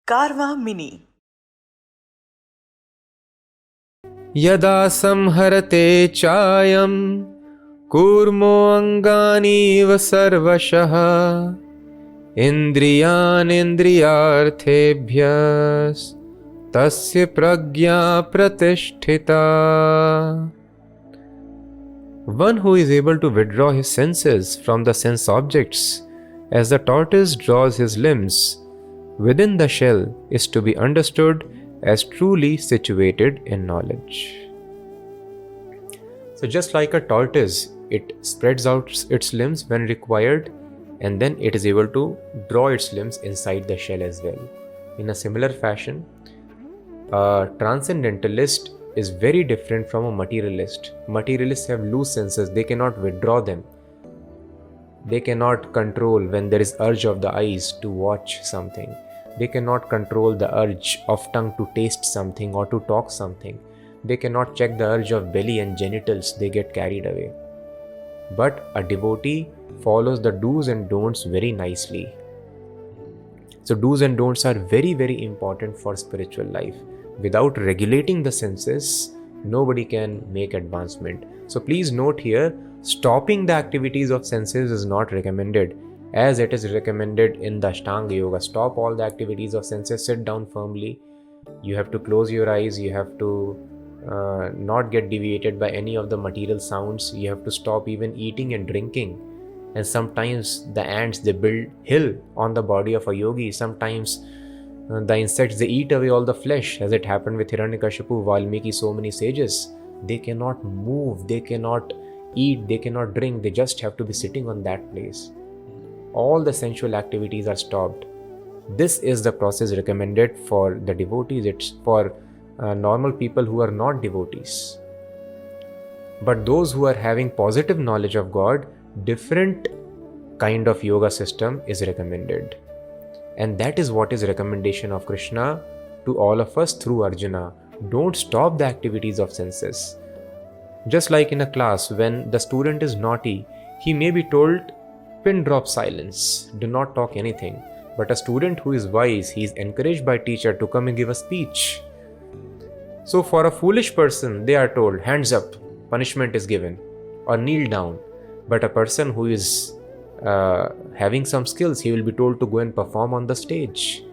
Karma Mini. Yada samharate chayam kurmo anganiva sarvashah indriyan indriyarthebhyas tasya pragya pratisthita. One who is able to withdraw his senses from the sense objects, as the tortoise draws his limbs within the shell, is to be understood as truly situated in knowledge. So just like a tortoise, it spreads out its limbs when required, and then it is able to draw its limbs inside the shell as well. In a similar fashion, a transcendentalist is very different from a materialist. Materialists have loose senses, they cannot withdraw them. They cannot control when there is urge of the eyes to watch something. They cannot control the urge of tongue to taste something or to talk something. They cannot check the urge of belly and genitals, they get carried away. But a devotee follows the do's and don'ts very nicely. So do's and don'ts are very, very important for spiritual life. Without regulating the senses, nobody can make advancement. So please note here, stopping the activities of senses is not recommended, as it is recommended in the Ashtanga Yoga. Stop all the activities of senses, sit down firmly. You have to close your eyes, you have to not get deviated by any of the material sounds. You have to stop even eating and drinking. And sometimes the ants, they build hill on the body of a yogi. Sometimes the insects, they eat away all the flesh, as it happened with Hiranyakashipu, Valmiki, so many sages. They cannot move, they cannot eat, they cannot drink, they just have to be sitting on that place. All the sensual activities are stopped. This is the process recommended for the devotees. It's for normal people who are not devotees. But those who are having positive knowledge of God, different kind of yoga system is recommended. And that is what is recommendation of Krishna to all of us through Arjuna. Don't stop the activities of senses. Just like in a class, when the student is naughty, he may be told, pin drop silence, do not talk anything. But a student who is wise, he is encouraged by teacher to come and give a speech. So for a foolish person, they are told, hands up, punishment is given, or kneel down. But a person who is having some skills, he will be told to go and perform on the stage.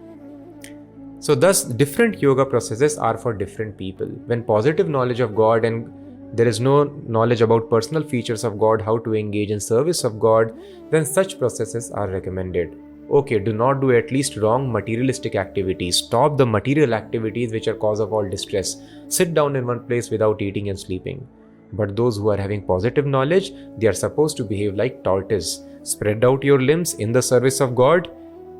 So thus, different yoga processes are for different people. When positive knowledge of God and there is no knowledge about personal features of God, how to engage in service of God, then such processes are recommended. Okay, do not do at least wrong materialistic activities. Stop the material activities which are cause of all distress. Sit down in one place without eating and sleeping. But those who are having positive knowledge, they are supposed to behave like tortoise. Spread out your limbs in the service of God,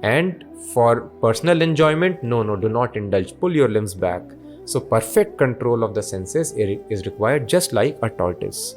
and for personal enjoyment, no, do not indulge. Pull your limbs back. So perfect control of the senses is required, just like a tortoise.